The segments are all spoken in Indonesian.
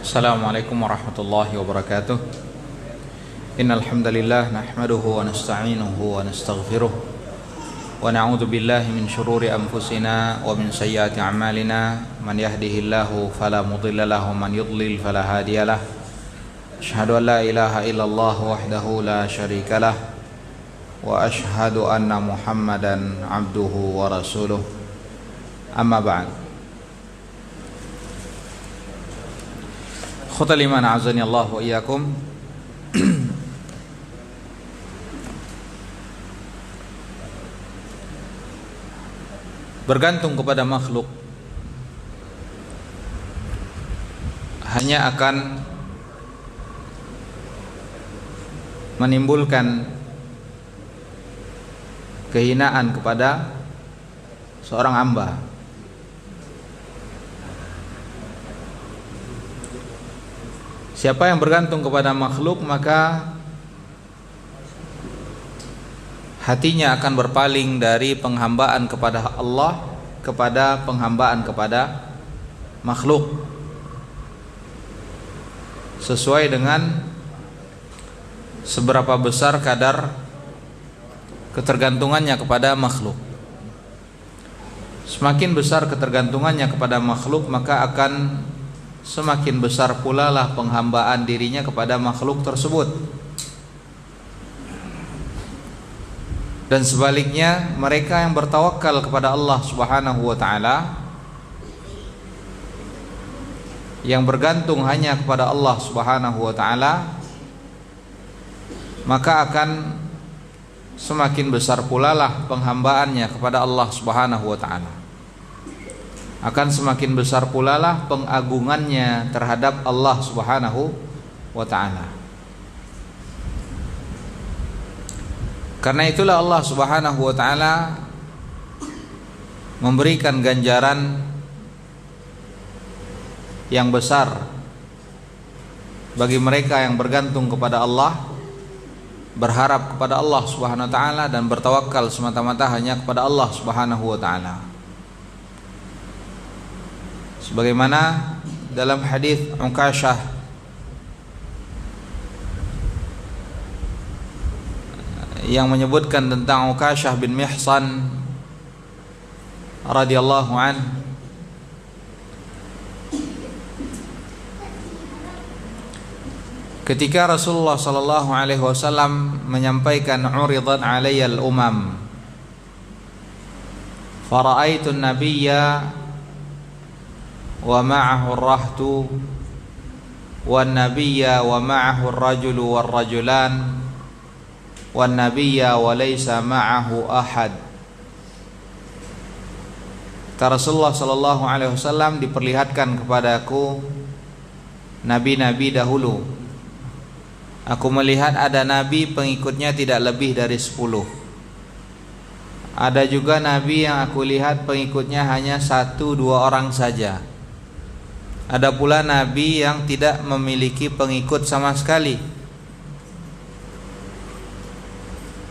Assalamualaikum warahmatullahi wabarakatuh. Innal hamdalillah nahmaduhu wa nasta'inuhu wa nastaghfiruh wa na'udzu billahi min shururi anfusina wa min sayyiati a'malina. Man yahdihillahu fala mudilla lahu wa man yudlil fala hadiyalah. Asyhadu an la ilaha illallah wahdahu la syarikalah wa asyhadu anna Muhammadan abduhu wa rasuluh. Amma ba'd. Khutal iman azani Allah wa iyyakum. Bergantung kepada makhluk hanya akan menimbulkan kehinaan kepada seorang hamba. Siapa yang bergantung kepada makhluk, maka hatinya akan berpaling dari penghambaan kepada Allah kepada penghambaan kepada makhluk, sesuai dengan seberapa besar kadar ketergantungannya kepada makhluk. Semakin besar ketergantungannya kepada makhluk, maka akan semakin besar pula lah penghambaan dirinya kepada makhluk tersebut. Dan sebaliknya, mereka yang bertawakal kepada Allah Subhanahu wa taala, yang bergantung hanya kepada Allah Subhanahu wa taala, maka akan semakin besar pula lah penghambaannya kepada Allah Subhanahu wa taala. Akan semakin besar pula lah pengagungannya terhadap Allah Subhanahu wa ta'ala. Karena itulah Allah Subhanahu wa ta'ala memberikan ganjaran yang besar bagi mereka yang bergantung kepada Allah, berharap kepada Allah Subhanahu wa ta'ala, dan bertawakal semata-mata hanya kepada Allah Subhanahu wa ta'ala. Sebagaimana dalam hadis Uqashah yang menyebutkan tentang Uqashah bin Mihsan radhiyallahu an, ketika Rasulullah sallallahu alaihi wasallam menyampaikan uridat alayyal umam fara'aitu an-nabiyya wa ma'ahu ar-rahtu wan nabiyya wa ma'ahu ar-rajulu war-rajulan wan nabiyya wa laysa ma'ahu ahad. Rasulullah sallallahu alaihi wasallam diperlihatkan kepadaku nabi-nabi dahulu. Aku melihat ada nabi pengikutnya tidak lebih dari 10. Ada juga nabi yang aku lihat pengikutnya hanya 1-2 orang saja. Ada pula nabi yang tidak memiliki pengikut sama sekali.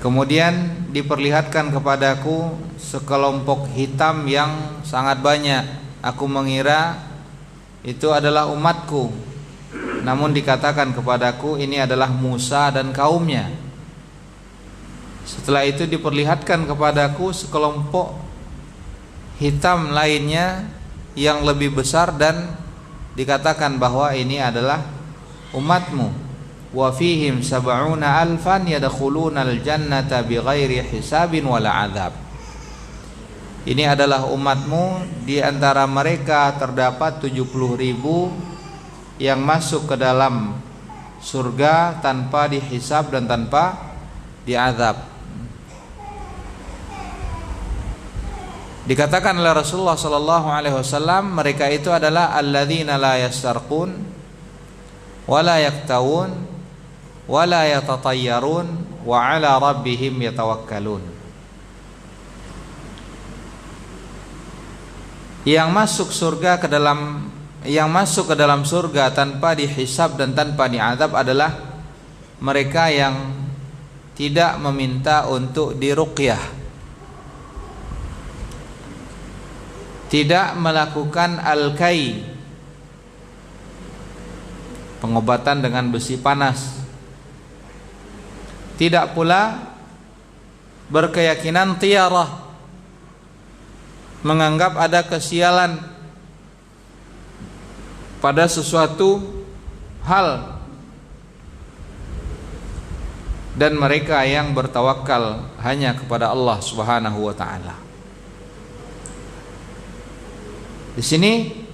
Kemudian diperlihatkan kepadaku sekelompok hitam yang sangat banyak. Aku mengira itu adalah umatku. Namun dikatakan kepadaku ini adalah Musa dan kaumnya. Setelah itu diperlihatkan kepadaku sekelompok hitam lainnya yang lebih besar dan dikatakan bahwa ini adalah umatmu. Wa fihim sab'una alfan yadkhuluna al-jannata bighairi hisabin wala adzab. Ini adalah umatmu, di antara mereka terdapat 70.000 yang masuk ke dalam surga tanpa dihisab dan tanpa diazab. Dikatakan oleh Rasulullah sallallahu alaihi wasallam, mereka itu adalah alladzina la yastarqun wa la yaktawun wa la yatatayyarun wa ala rabbihim yatawakkalun. Yang masuk ke dalam surga tanpa dihisab dan tanpa diazab adalah mereka yang tidak meminta untuk diruqyah, tidak melakukan al-kai, pengobatan dengan besi panas. Tidak pula berkeyakinan tiarah, menganggap ada kesialan pada sesuatu hal. Dan mereka yang bertawakal hanya kepada Allah Subhanahu wa taala. Di sini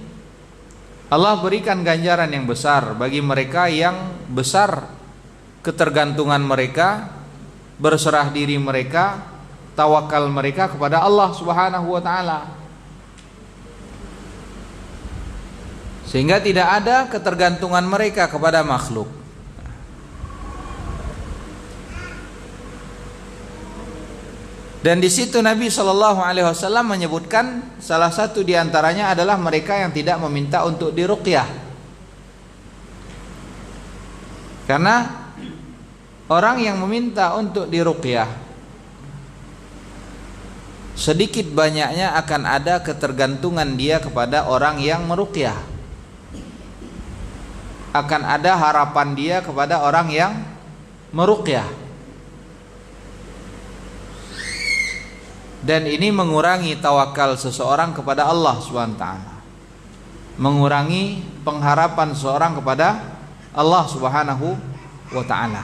Allah berikan ganjaran yang besar bagi mereka yang besar ketergantungan mereka, berserah diri mereka, tawakal mereka kepada Allah Subhanahu wa taala. Sehingga tidak ada ketergantungan mereka kepada makhluk. Dan di situ Nabi Shallallahu Alaihi Wasallam menyebutkan salah satu diantaranya adalah mereka yang tidak meminta untuk diruqyah. Karena orang yang meminta untuk diruqyah sedikit banyaknya akan ada ketergantungan dia kepada orang yang meruqyah. Akan ada harapan dia kepada orang yang meruqyah. Dan ini mengurangi tawakal seseorang kepada Allah SWT, mengurangi pengharapan seseorang kepada Allah Subhanahu wa ta'ala.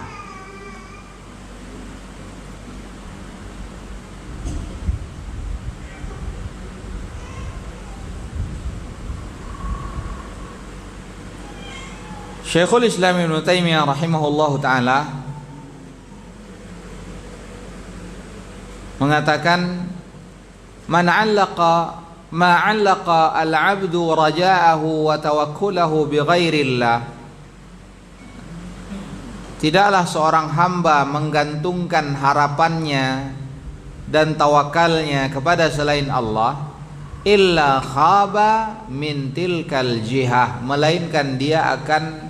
Syekhul Islam Ibnu Taimiyah rahimahullahu ta'ala mengatakan, man 'allaqa ma 'allaqa al-'abdu raja'ahu wa tawakkulahu bighairillah. Tidaklah seorang hamba menggantungkan harapannya dan tawakalnya kepada selain Allah illa khaba min tilkal jihah, melainkan dia akan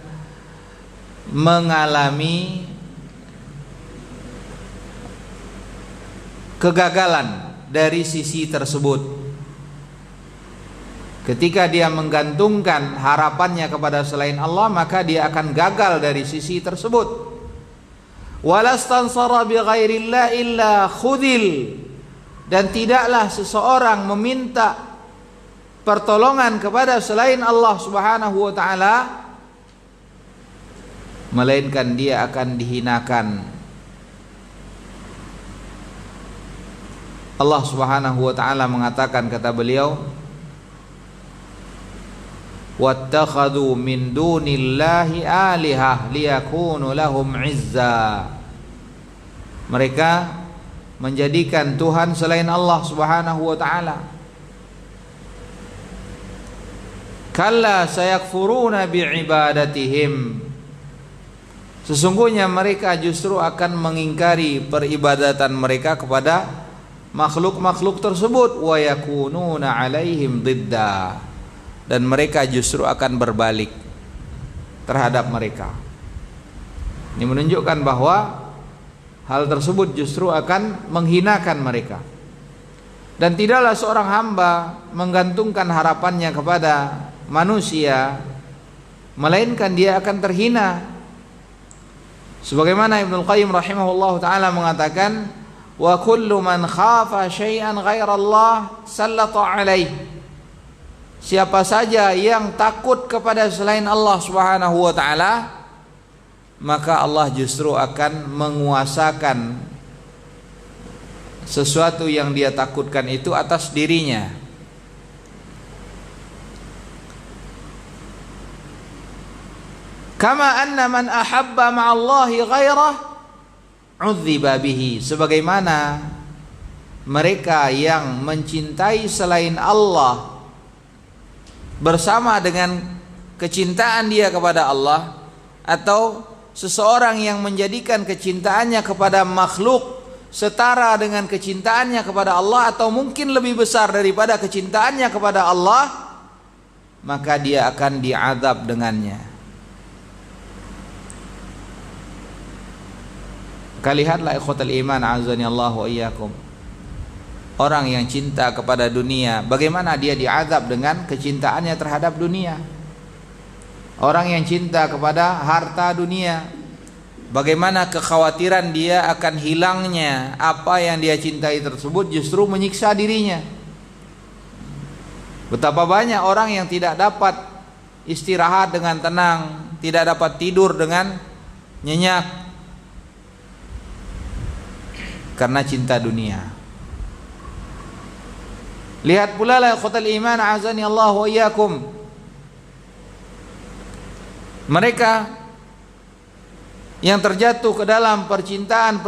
mengalami kegagalan dari sisi tersebut. Ketika dia menggantungkan harapannya kepada selain Allah, maka dia akan gagal dari sisi tersebut. Walastansara bighairillah illa khudil, dan tidaklah seseorang meminta pertolongan kepada selain Allah Subhanahu wa taala melainkan dia akan dihinakan. Allah Subhanahu wa taala mengatakan, kata beliau, wattakhadhu min dunillahi alihah liyakunu lahum izza. Mereka menjadikan Tuhan selain Allah Subhanahu wa taala. Kalla sayakfuruna biibadatihim. Sesungguhnya mereka justru akan mengingkari peribadatan mereka kepada makhluk-makhluk tersebut, wa yakununa alaihim didda, dan mereka justru akan berbalik terhadap mereka. Ini menunjukkan bahwa hal tersebut justru akan menghinakan mereka. Dan tidaklah seorang hamba menggantungkan harapannya kepada manusia melainkan dia akan terhina. Sebagaimana Ibnu Qayyim rahimahullahu taala mengatakan, wa kullu man khafa syai'an ghairallah sallata alaih. Siapa saja yang takut kepada selain Allah Subhanahu wa taala, maka Allah justru akan menguasakan sesuatu yang dia takutkan itu atas dirinya. Kama anna man ahabba ma'allahi ghairah udziba bihi, sebagaimana mereka yang mencintai selain Allah bersama dengan kecintaan dia kepada Allah, atau seseorang yang menjadikan kecintaannya kepada makhluk setara dengan kecintaannya kepada Allah, atau mungkin lebih besar daripada kecintaannya kepada Allah, maka dia akan diazab dengannya. Lihatlah ikhwatal iman azani Allah wa iyyakum, orang yang cinta kepada dunia, bagaimana dia diazab dengan kecintaannya terhadap dunia. Orang yang cinta kepada harta dunia, bagaimana kekhawatiran dia akan hilangnya apa yang dia cintai tersebut justru menyiksa dirinya. Betapa banyak orang yang tidak dapat istirahat dengan tenang, tidak dapat tidur dengan nyenyak karena cinta dunia. Lihat pula la ikhwatal iman azani Allah wa iyyakum. Mereka yang terjatuh ke dalam percintaan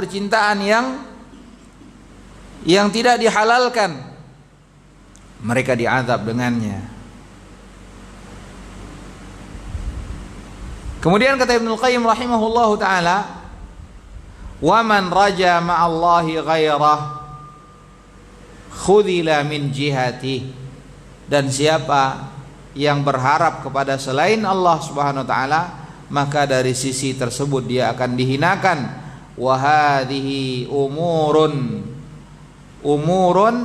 yang tidak dihalalkan, mereka diazab dengannya. Kemudian kata Ibnu Qayyim rahimahullahu taala, "Wa man raja ma'allahi ghairah khudhila min jihati." Dan siapa yang berharap kepada selain Allah Subhanahu wa taala, maka dari sisi tersebut dia akan dihinakan. Wa hadhihi umurun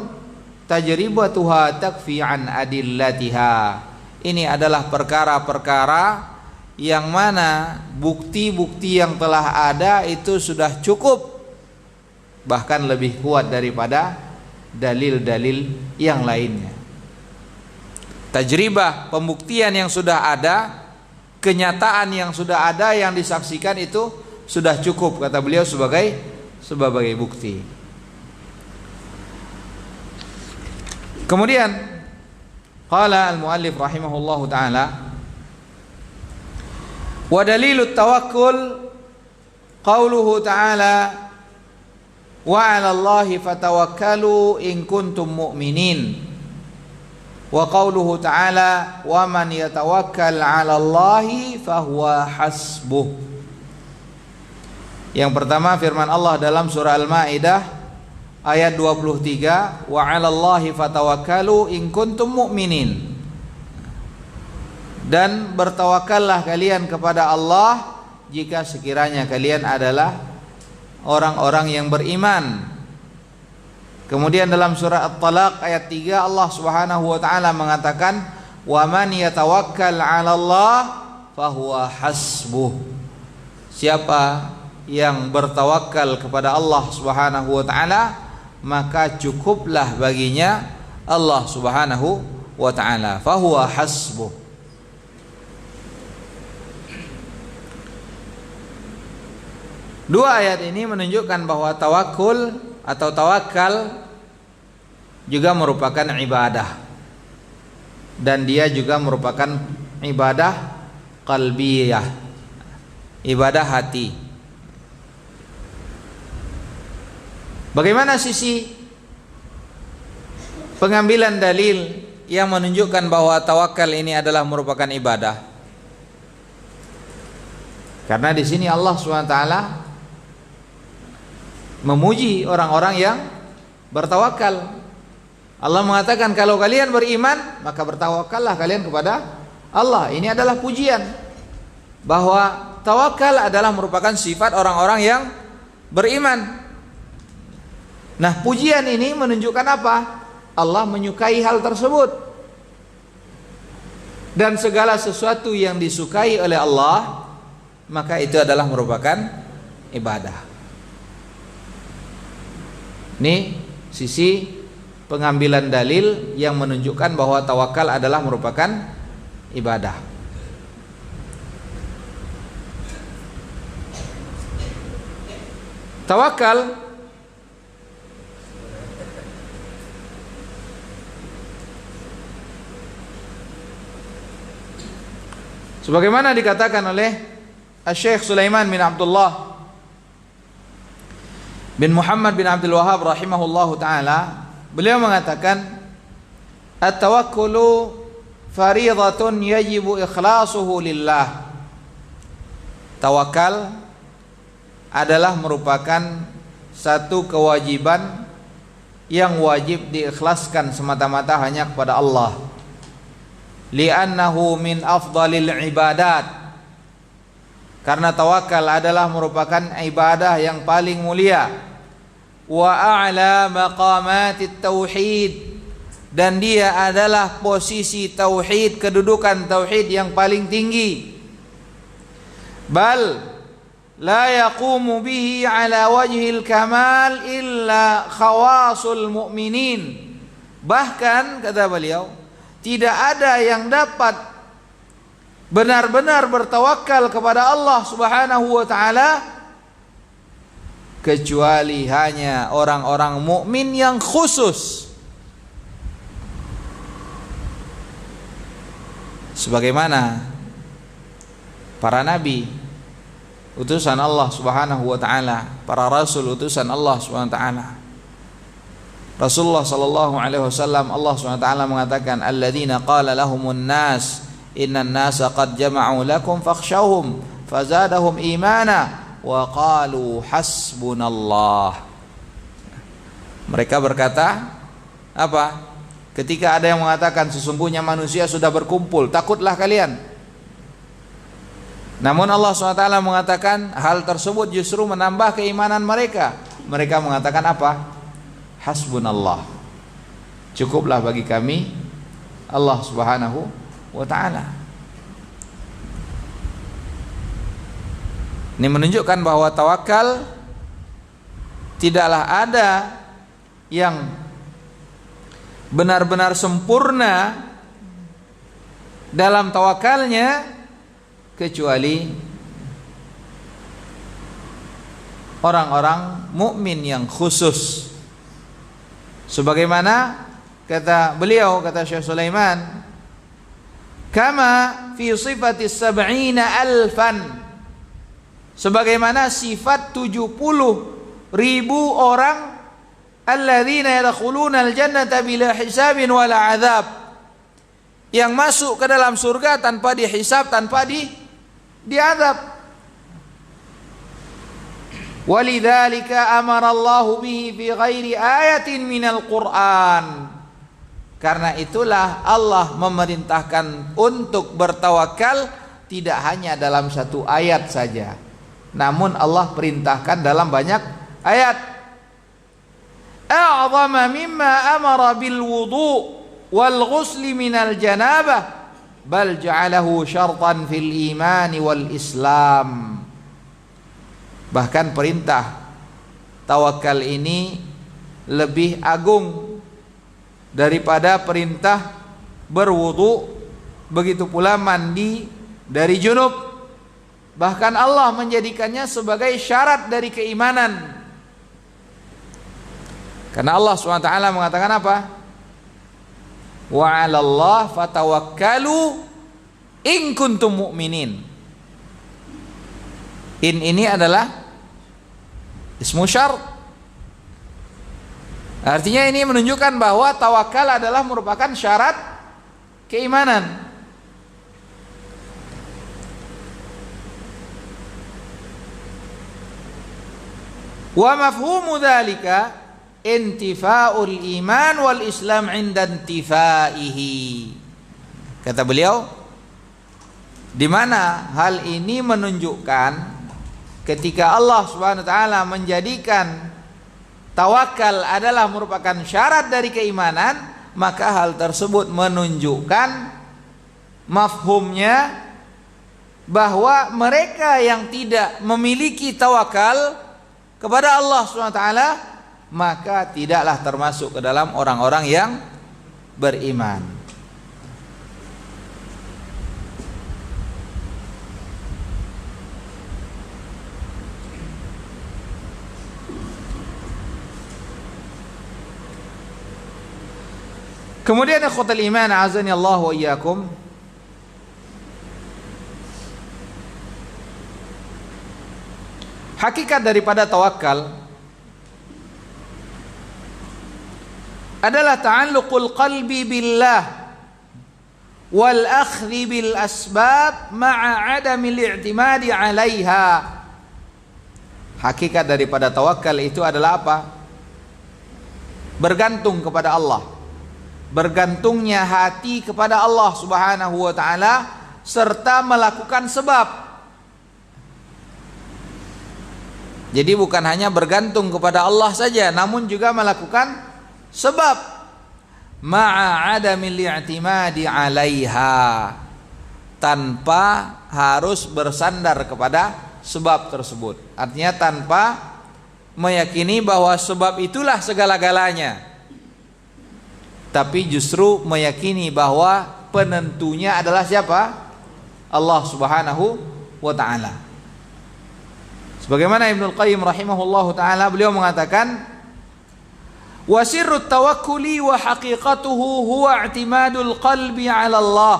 tajribatuha takfi an adillatiha. Ini adalah perkara-perkara yang mana bukti-bukti yang telah ada itu sudah cukup, bahkan lebih kuat daripada dalil-dalil yang lainnya. Tajribah, pembuktian yang sudah ada, kenyataan yang sudah ada, yang disaksikan itu sudah cukup, kata beliau, sebagai bukti. Kemudian qala al-muallif rahimahullahu taala, wa dalilut tawakkul qauluhu ta'ala wa 'ala Allahi fatawakkalu in kuntum mu'minin. Wa qauluhu ta'ala wa man yatawakkal 'ala Allahi fahuwa hasbuh. Yang pertama firman Allah dalam surah Al-Maidah ayat 23, wa 'ala Allahi fatawakkalu in kuntum mu'minin. Dan bertawakallah kalian kepada Allah jika sekiranya kalian adalah orang-orang yang beriman. Kemudian dalam surah At-Talaq ayat 3 Allah Subhanahu wa taala mengatakan, wa man yatawakkal 'ala Allah fahuwa hasbuh. Siapa yang bertawakal kepada Allah Subhanahu wa taala, maka cukuplah baginya Allah Subhanahu wa taala. Fahuwa hasbuh. Dua ayat ini menunjukkan bahwa tawakul atau tawakal juga merupakan ibadah, dan dia juga merupakan ibadah qalbiyah, ibadah hati. Bagaimana sisi pengambilan dalil yang menunjukkan bahwa tawakal ini adalah merupakan ibadah? Karena di sini Allah SWT memuji orang-orang yang bertawakal. Allah mengatakan kalau kalian beriman maka bertawakallah kalian kepada Allah. Ini adalah pujian bahwa tawakal adalah merupakan sifat orang-orang yang beriman. Nah, pujian ini menunjukkan apa? Allah menyukai hal tersebut. Dan segala sesuatu yang disukai oleh Allah, maka itu adalah merupakan ibadah. Ini sisi pengambilan dalil yang menunjukkan bahwa tawakal adalah merupakan ibadah. Tawakal sebagaimana dikatakan oleh Syekh Sulaiman bin Abdullah bin Muhammad bin Abdul Wahhab rahimahullahu taala, beliau mengatakan at-tawakkulu fariidatun yajibu ikhlasuhu lillah. Tawakal adalah merupakan satu kewajiban yang wajib diikhlaskan semata-mata hanya kepada Allah. Li'annahu min afdalil ibadat. Karena tawakal adalah merupakan ibadah yang paling mulia. Wa a'la maqamatit tauhid, dan dia adalah posisi tauhid, kedudukan tauhid yang paling tinggi. bal la yaqumu bihi ala wajhil kamal illa khawasul mu'minin. Bahkan kata beliau, tidak ada yang dapat benar-benar bertawakal kepada Allah Subhanahu wa taala kecuali hanya orang-orang mukmin yang khusus. Sebagaimana para nabi utusan Allah Subhanahu wa taala, para rasul utusan Allah Subhanahu wa taala. Rasulullah sallallahu alaihi wasallam, Allah Subhanahu wa taala mengatakan, alladzina qala lahumun nas innan nasa qad jama'u lakum fakhshawhum fazadahum imana wa qalu hasbunallah. Mereka berkata apa? Ketika ada yang mengatakan sesungguhnya manusia sudah berkumpul, takutlah kalian. Namun Allah SWT mengatakan hal tersebut justru menambah keimanan mereka. Mereka mengatakan apa? Hasbunallah, cukuplah bagi kami Allah Subhanahu wa ta'ala. Ini menunjukkan bahwa tawakal tidaklah ada yang benar-benar sempurna dalam tawakalnya kecuali orang-orang mukmin yang khusus. Sebagaimana kata beliau, kata Syekh Sulaiman, kama fi sifatis sab'ina alfan, sebagaimana sifat 70.000 orang alladzina yadkhuluna aljannata bila hisabin wala adzab, yang masuk ke dalam surga tanpa dihisab, tanpa diazab. Walidzalika amara Allahu bihi fi ghairi ayatin minal Qur'an. Karena itulah Allah memerintahkan untuk bertawakal tidak hanya dalam satu ayat saja, namun Allah perintahkan dalam banyak ayat. A'zama mimma amara bil wudu' wal ghusli minal janabah bal ja'alahu syartan fil imani wal islam. Bahkan perintah tawakal ini lebih agung daripada perintah berwudu, begitu pula mandi dari junub. Bahkan Allah menjadikannya sebagai syarat dari keimanan. Karena Allah SWT mengatakan apa? Wa 'alallah fatawakkalu in kuntum mu'minin. In ini adalah ismu syart. Artinya ini menunjukkan bahwa tawakal adalah merupakan syarat keimanan. Wa mafhumu dzalika intifa'ul iman wal islam 'inda intifaihi. Kata beliau, di mana hal ini menunjukkan ketika Allah Subhanahu wa taala menjadikan tawakal adalah merupakan syarat dari keimanan, maka hal tersebut menunjukkan mafhumnya bahwa mereka yang tidak memiliki tawakal kepada Allah Subhanahu wa taala maka tidaklah termasuk ke dalam orang-orang yang beriman. Kemudian ikhwatal iman azani Allah wa iyyakum, hakikat daripada tawakal adalah ta'alluqul qalbi billah wal akhdhi bil asbab ma'a adamil i'timadi 'alaiha. Hakikat daripada tawakal itu adalah apa? Bergantung kepada Allah. Bergantungnya hati kepada Allah Subhanahu wa taala serta melakukan sebab. Jadi bukan hanya bergantung kepada Allah saja, namun juga melakukan sebab. Ma'a adamil i'timadi 'alaiha, tanpa harus bersandar kepada sebab tersebut. Artinya tanpa meyakini bahwa sebab itulah segala-galanya, tapi justru meyakini bahwa penentunya adalah siapa? Allah Subhanahu wa ta'ala. Sebagaimana Ibnul Qayyim rahimahullahu ta'ala, beliau mengatakan, wa sirrut tawakkuli wa haqiqatuhu huwa i'timadul qalbi 'ala Allah.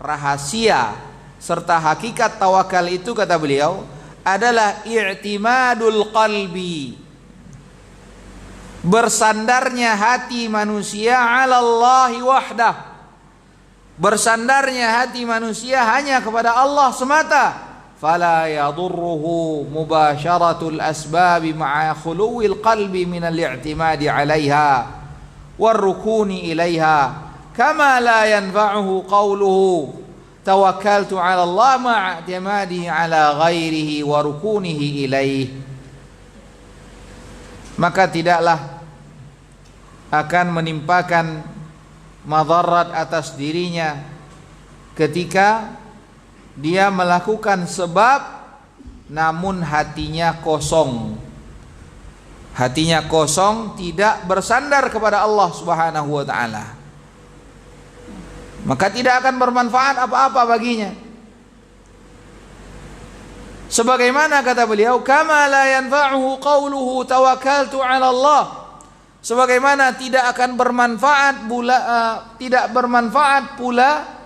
Rahasia serta hakikat tawakal itu, kata beliau, adalah i'timadul qalbi, bersandarnya hati manusia 'ala Allah wahdah, bersandarnya hati manusia hanya kepada Allah semata. Fala yadurruhu mubasharatul asbabi ma'a khuluwil qalbi minal i'timadi 'alaiha warrukuni ilaiha, kama la yanfa'uhu qawluhu tawakkaltu 'ala Allah ma'a i'timadi 'ala ghairihi wa rukunihi ilaih. Maka tidaklah akan menimpakan madarat atas dirinya ketika dia melakukan sebab namun hatinya kosong. Hatinya kosong, tidak bersandar kepada Allah Subhanahu wa ta'ala. Maka tidak akan bermanfaat apa-apa baginya. Sebagaimana kata beliau, kama la yanfa'uhu qawluhu tawakkaltu 'ala Allah. Sebagaimana tidak akan bermanfaat pula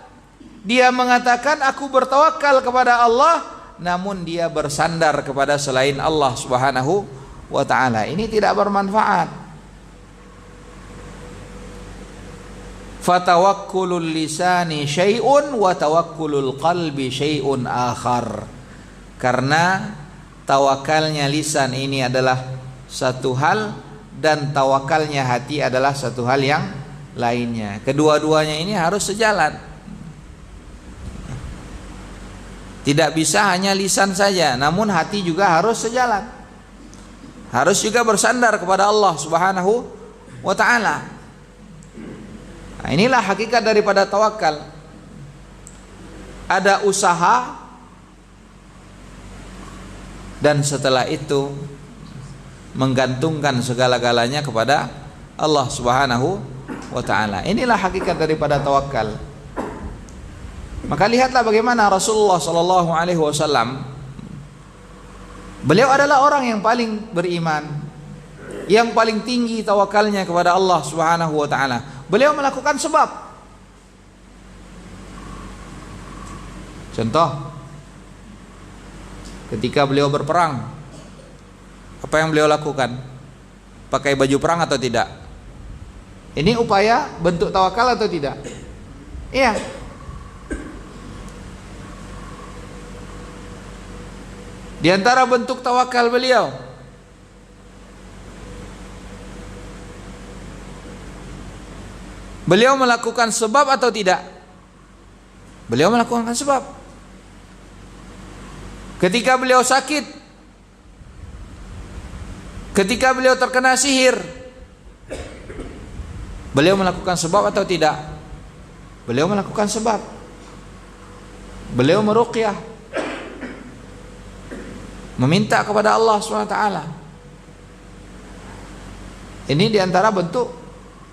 dia mengatakan aku bertawakal kepada Allah namun dia bersandar kepada selain Allah Subhanahu wa ta'ala. Ini tidak bermanfaat. Fatawakkulul lisani syai'un wa tawakkulul qalbi syai'un akhar. Karena tawakalnya lisan ini adalah satu hal dan tawakalnya hati adalah satu hal yang lainnya. Kedua-duanya ini harus sejalan. Tidak bisa hanya lisan saja, namun hati juga harus sejalan. Harus juga bersandar kepada Allah Subhanahu wa ta'ala. Nah, inilah hakikat daripada tawakal. Ada usaha, dan setelah itu menggantungkan segala-galanya kepada Allah Subhanahu wa ta'ala. Inilah hakikat daripada tawakal. Maka lihatlah bagaimana Rasulullah sallallahu alaihi wasallam, beliau adalah orang yang paling beriman, yang paling tinggi tawakalnya kepada Allah Subhanahu wa ta'ala. Beliau melakukan sebab. Contoh, ketika beliau berperang, apa yang beliau lakukan? Pakai baju perang atau tidak? Ini upaya bentuk tawakal atau tidak? Iya. Di antara bentuk tawakal beliau, beliau melakukan sebab atau tidak? Beliau melakukan sebab. Ketika beliau sakit, ketika beliau terkena sihir, beliau melakukan sebab atau tidak? Beliau melakukan sebab. Beliau meruqyah, meminta kepada Allah SWT. Ini diantara bentuk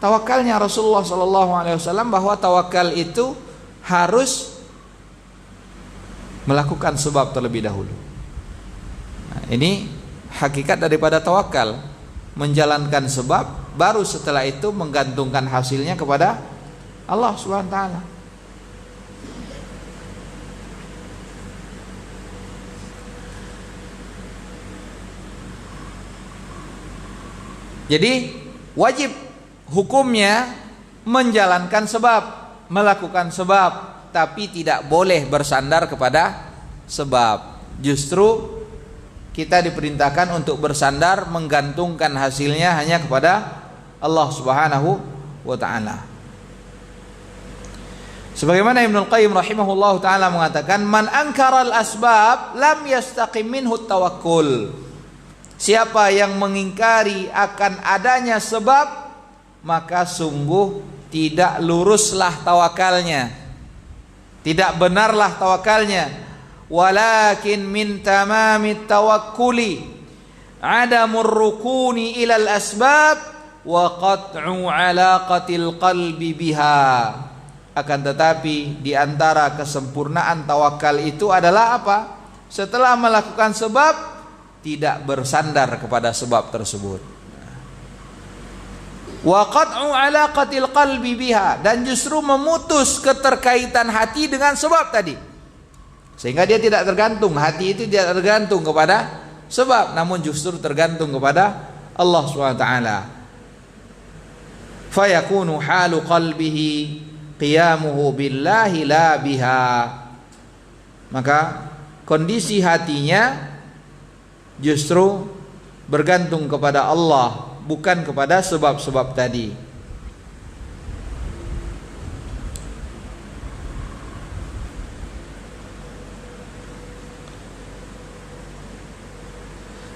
tawakalnya Rasulullah SAW, bahwa tawakal itu harus melakukan sebab terlebih dahulu. Nah, ini hakikat daripada tawakal, menjalankan sebab, baru setelah itu menggantungkan hasilnya kepada Allah SWT. Jadi wajib hukumnya menjalankan sebab, melakukan sebab, tapi tidak boleh bersandar kepada sebab. Justru kita diperintahkan untuk bersandar, menggantungkan hasilnya hanya kepada Allah Subhanahu wa ta'ala. Sebagaimana Ibnul Qayyim rahimahullahu ta'ala mengatakan, man angkaral asbab lam yastaqim minhu tawakkul. Siapa yang mengingkari akan adanya sebab, maka sungguh tidak luruslah tawakalnya. tidak benarlah tawakalnya. Walakin min tamamit tawakkuli adamur rukuni ilal asbab wa qat'u alaqatil qalbi biha. Akan tetapi di antara kesempurnaan tawakal itu adalah apa? Setelah melakukan sebab, tidak bersandar kepada sebab tersebut. Wa qat'u alaqatil qalbi biha, dan justru memutus keterkaitan hati dengan sebab tadi. Sehingga dia tidak tergantung, hati itu tidak tergantung kepada sebab, namun justru tergantung kepada Allah SWT. Fayakunu halu qalbihi qiyamuhu billahi la biha. Maka kondisi hatinya justru bergantung kepada Allah, bukan kepada sebab-sebab tadi.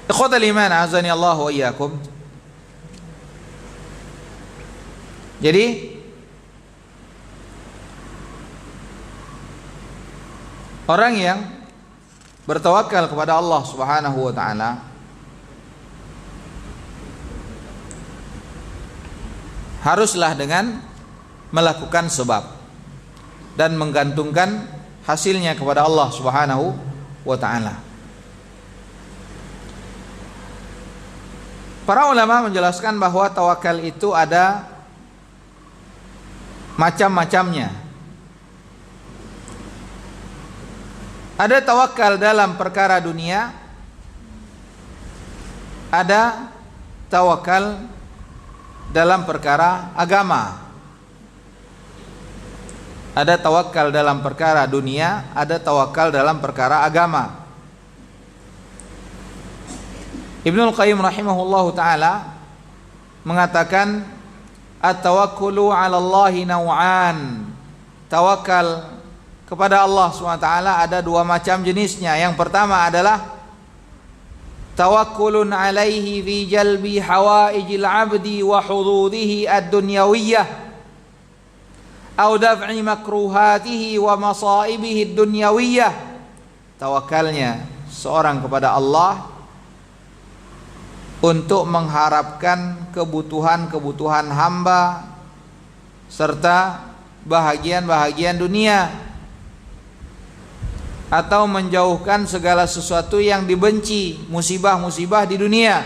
Ikhwatal iman, azani Allah wa iyyakum. Jadi orang yang bertawakal kepada Allah Subhanahu wa taala haruslah dengan melakukan sebab dan menggantungkan hasilnya kepada Allah Subhanahu wa taala. Para ulama menjelaskan bahwa tawakal itu ada macam-macamnya. Ada tawakal dalam perkara dunia, ada tawakal dalam perkara agama. Ada tawakal dalam perkara dunia, ada tawakal dalam perkara agama. Ibnul Qayyim rahimahullahu ta'ala mengatakan at-tawakkulu 'ala Allahi naw'an. Tawakal kepada Allah SWT ada dua macam jenisnya. Yang pertama adalah tawakkulun 'alaihi fi jalbi hawaijil 'abdi wa hududihi ad-dunyawiyah aw daf'i makruhatihi wa masaibihi ad-dunyawiyah. Tawakalnya seorang kepada Allah untuk mengharapkan kebutuhan-kebutuhan hamba serta bahagian-bahagian dunia, atau menjauhkan segala sesuatu yang dibenci, musibah-musibah di dunia.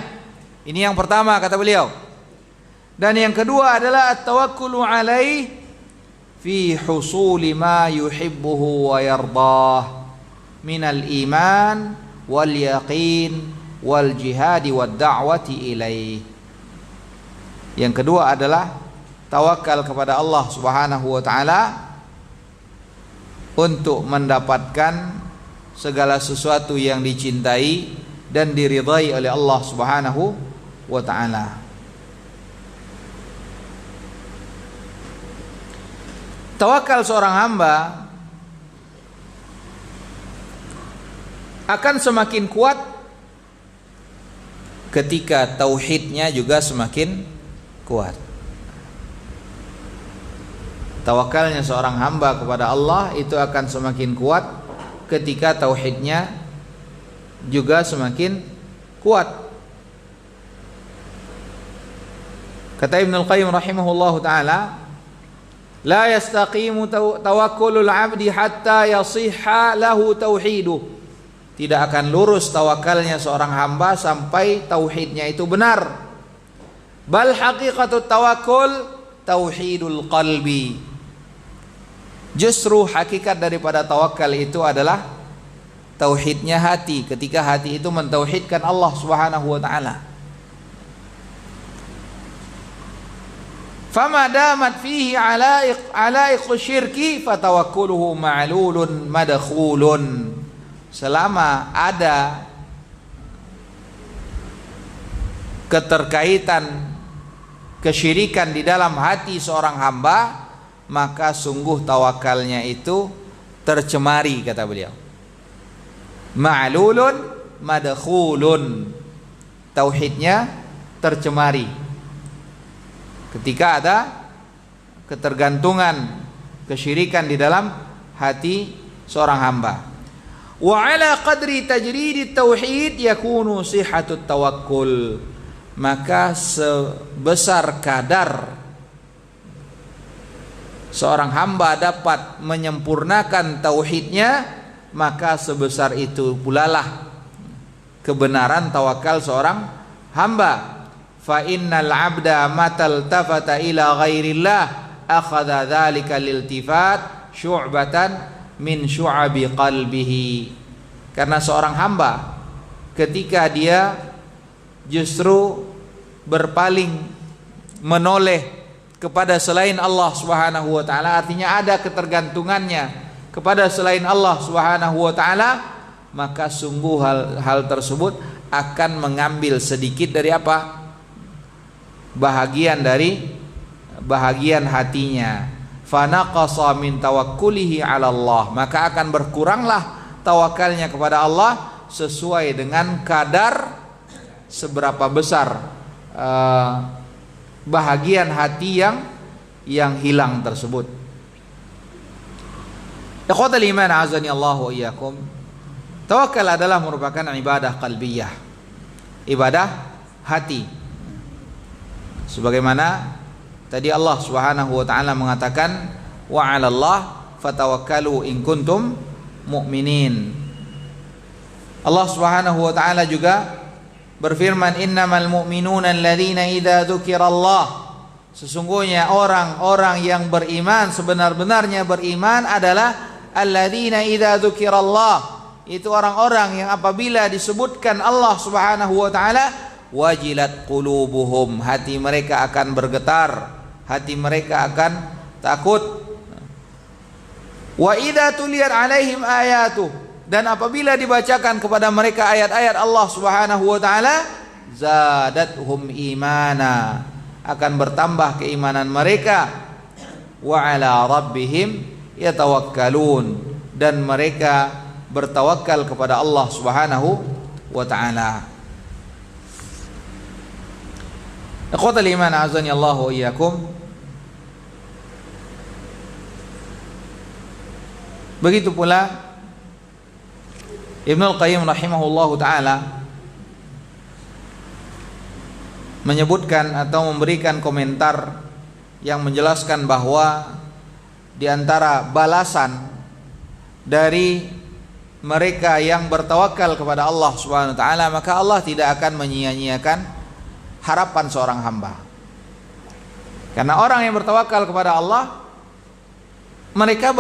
Ini yang pertama kata beliau. Dan yang kedua adalah at-tawakkulu alaih fi husuli ma yuhibbuhu wa yardah minal iman wal yaqin wal jihadi wad da'wati ilaih. Yang kedua adalah tawakal kepada Allah Subhanahu wa taala untuk mendapatkan segala sesuatu yang dicintai dan diridhai oleh Allah Subhanahu wa taala. Tawakal seorang hamba akan semakin kuat ketika tauhidnya juga semakin kuat. Tawakalnya seorang hamba kepada Allah itu akan semakin kuat ketika tauhidnya juga semakin kuat. Kata Ibnul Qayyim rahimahullahu ta'ala, la yastaqimu tawakkulul 'abdi hatta yasihha lahu tauhiduh. Tidak akan lurus tawakalnya seorang hamba sampai tauhidnya itu benar. Bal haqiqatut tawakkul tauhidul qalbi. Justru hakikat daripada tawakal itu adalah tauhidnya hati, ketika hati itu mentauhidkan Allah Subhanahu wa taala. Fama damat fihi alaiq syirki fatawakkuluhu ma'lulun madkhulun. Selama ada keterkaitan kesyirikan di dalam hati seorang hamba, maka sungguh tawakalnya itu tercemari, kata beliau. Ma'lulun madkhulun. Tauhidnya tercemari ketika ada ketergantungan kesyirikan di dalam hati seorang hamba. Wa ala qadri tajridit tauhid yakunu sihhatut tawakkul. Maka sebesar kadar seorang hamba dapat menyempurnakan tauhidnya, maka sebesar itu pula lah kebenaran tawakal seorang hamba. Fa innal 'abda matal tafata ila ghairillah akhadha dzalika liltifat syu'batan min syu'abi qalbihi. Karena seorang hamba ketika dia justru berpaling menoleh kepada selain Allah Subhanahu wa taala, artinya ada ketergantungannya kepada selain Allah Subhanahu wa taala, maka sungguh hal tersebut akan mengambil sedikit dari apa? Bahagian hatinya. Fanaqasa min tawakkulihi 'ala Allah, maka akan berkuranglah tawakalnya kepada Allah sesuai dengan kadar seberapa besar bahagian hati yang hilang tersebut. Ikhwatal iman azani Allah wa iyyakum. Tawakal adalah merupakan ibadah qalbiyah, ibadah hati. Sebagaimana tadi Allah Subhanahu wa taala mengatakan wa 'alallah fatawakkalu in kuntum mu'minin. Allah Subhanahu wa taala juga berfirman, innamal mu'minuna alladzina idza dzukirallah. Sesungguhnya orang-orang yang beriman, sebenar-benarnya beriman adalah alladzina idza dzukirallah. Itu orang-orang yang apabila disebutkan Allah Subhanahu wa taala, wajilat qulubuhum, hati mereka akan bergetar, hati mereka akan takut. Wa idza tuliyat alaihim ayatuh, dan apabila dibacakan kepada mereka ayat-ayat Allah Subhanahu wa taala, zadatuhum imana, akan bertambah keimanan mereka. Wa ala rabbihim yatawakkalun, dan mereka bertawakal kepada Allah Subhanahu wa taala. Ikhwatal iman azani Allah wa iyyakum. Begitu pula Ibnul Qayyim rahimahullahu ta'ala menyebutkan atau memberikan komentar yang menjelaskan bahwa di antara balasan dari mereka yang bertawakal kepada Allah Subhanahu wa taala, maka Allah tidak akan menyia-nyiakan harapan seorang hamba. Karena orang yang bertawakal kepada Allah, mereka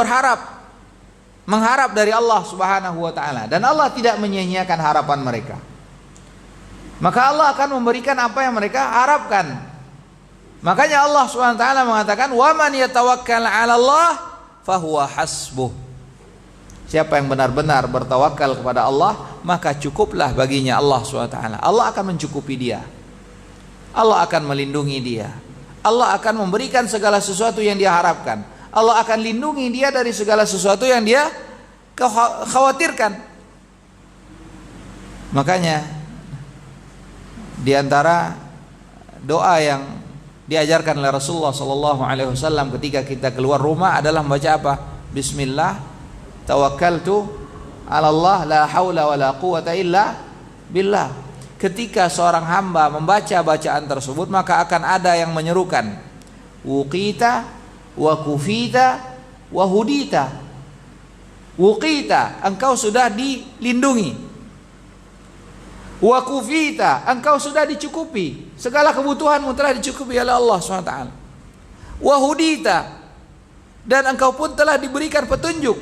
mengharap dari Allah Subhanahu wa taala, dan Allah tidak menyia-nyiakan harapan mereka. Maka Allah akan memberikan apa yang mereka harapkan. Makanya Allah Subhanahu wa taala mengatakan, "Wa man yatawakkal 'ala Allah fahuwa hasbuh." Siapa yang benar-benar bertawakal kepada Allah, maka cukuplah baginya Allah Subhanahu wa taala. Allah akan mencukupi dia. Allah akan melindungi dia. Allah akan memberikan segala sesuatu yang dia harapkan. Allah akan lindungi dia dari segala sesuatu yang dia khawatirkan. Makanya di antara doa yang diajarkan oleh Rasulullah sallallahu alaihi wasallam ketika kita keluar rumah adalah membaca apa? Bismillah tawakkaltu 'ala Allah la haula wala quwata illa billah. Ketika seorang hamba membaca bacaan tersebut, maka akan ada yang menyerukan, wuqita wa kufita wa hudita. Wuqita, engkau sudah dilindungi. Wa kufita, engkau sudah dicukupi, segala kebutuhanmu telah dicukupi oleh Allah SWT. Wa hudita, dan engkau pun telah diberikan petunjuk.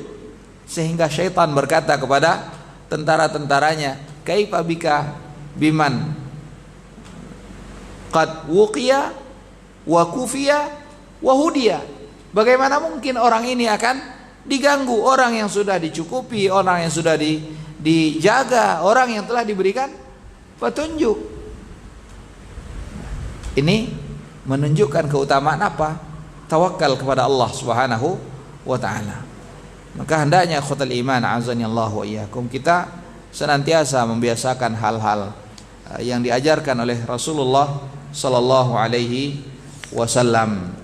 Sehingga syaitan berkata kepada tentara-tentaranya, kaifa bika biman qad wuqiya wa kufiya wa hudiya. Bagaimana mungkin orang ini akan diganggu, orang yang sudah dicukupi, orang yang sudah dijaga, orang yang telah diberikan petunjuk. Ini menunjukkan keutamaan apa? Tawakal kepada Allah Subhanahu wa taala. Maka hendaknya ikhwatal iman azani Allah wa iyyakum, kita senantiasa membiasakan hal-hal yang diajarkan oleh Rasulullah sallallahu alaihi wasallam.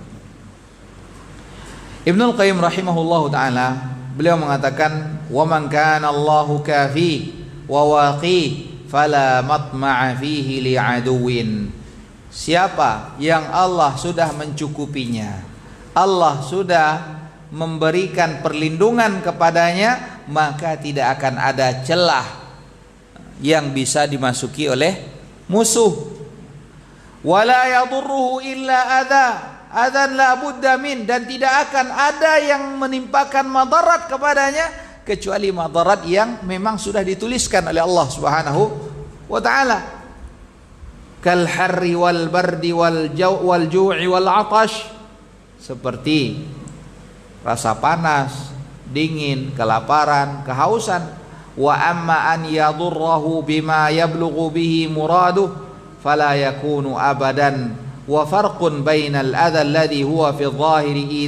Ibnul Qayyim rahimahullahu taala beliau mengatakan, "Wa man kana Allahu kafi wa waqi fala matma'a fihi li'aduwin." Siapa yang Allah sudah mencukupinya, Allah sudah memberikan perlindungan kepadanya, maka tidak akan ada celah yang bisa dimasuki oleh musuh. Wala yadurruhu illa adza, adzan la budda min, dan tidak akan ada yang menimpakan madarat kepadanya kecuali madarat yang memang sudah dituliskan oleh Allah Subhanahu wa taala. Kal harri wal bardi wal ju'i wal atash, seperti rasa panas, dingin, kelaparan, kehausan. Wa amma an yadurrahu bima yablughu bihi muraduh fala yakunu abadan, wa farqun bainal adha alladhi huwa fi adh-dhahiri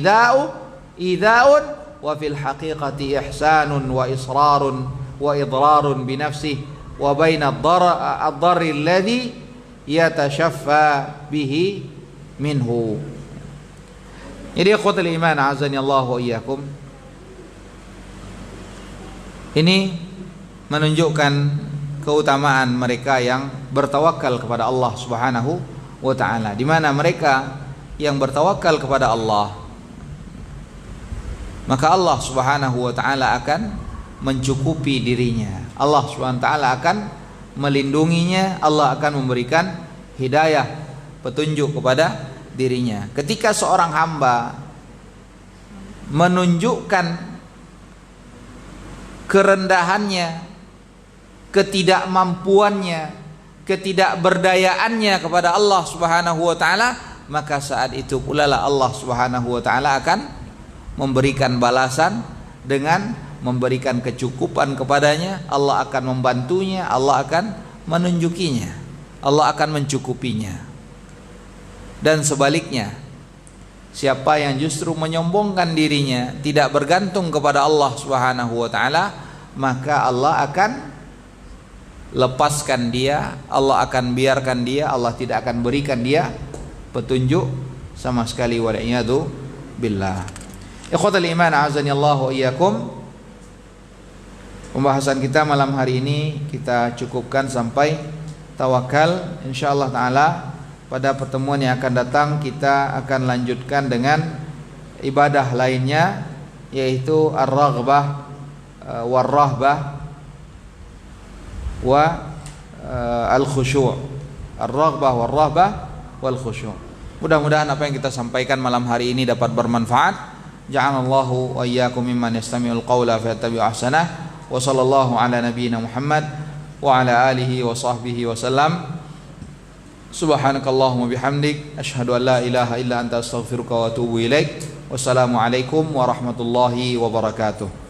idha'un wa fil haqiqati ihsanun wa israrun wa idrarun bi nafsihi wa baina ad-darri alladhi yatashaffa bihi minhu. Jadi ikhwatul iman azani Allah wa iyyakum, ini menunjukkan keutamaan mereka yang bertawakal kepada Allah Subhanahu wa taala, di mana mereka yang bertawakal kepada Allah, maka Allah Subhanahu wa taala akan mencukupi dirinya. Allah Subhanahu wa taala akan melindunginya, Allah akan memberikan hidayah, petunjuk kepada dirinya. Ketika seorang hamba menunjukkan kerendahannya, ketidakmampuannya, ketidakberdayaannya kepada Allah Subhanahu wa taala, maka saat itu pula lah Allah Subhanahu wa taala akan memberikan balasan dengan memberikan kecukupan kepadanya. Allah akan membantunya, Allah akan menunjukinya, Allah akan mencukupinya. Dan sebaliknya, siapa yang justru menyombongkan dirinya, tidak bergantung kepada Allah Subhanahu wa taala, maka Allah akan lepaskan dia, Allah akan biarkan dia, Allah tidak akan berikan dia petunjuk sama sekali, wal'iyadu billah. Ikhwatul iman azani Allah wa iyyakum, pembahasan kita malam hari ini kita cukupkan sampai tawakal. Insyaallah taala pada pertemuan yang akan datang kita akan lanjutkan dengan ibadah lainnya, yaitu ar-raghbah war-rahbah wa al-khusyu'. Ar-raghbah war-rahbah wal khusyu'. Mudah-mudahan apa yang kita sampaikan malam hari ini dapat bermanfaat. Ja'alallahu wa iyyakum mimman yastami'ul qawla fayattabi'u ahsanah. Wa sallallahu ala nabiyyina Muhammad wa ala alihi wa sahbihi wa sallam. Subhanakallahumma bihamdik asyhadu an la ilaha illa anta astaghfiruka wa atubu ilaik. Wassalamu alaikum warahmatullahi wabarakatuh.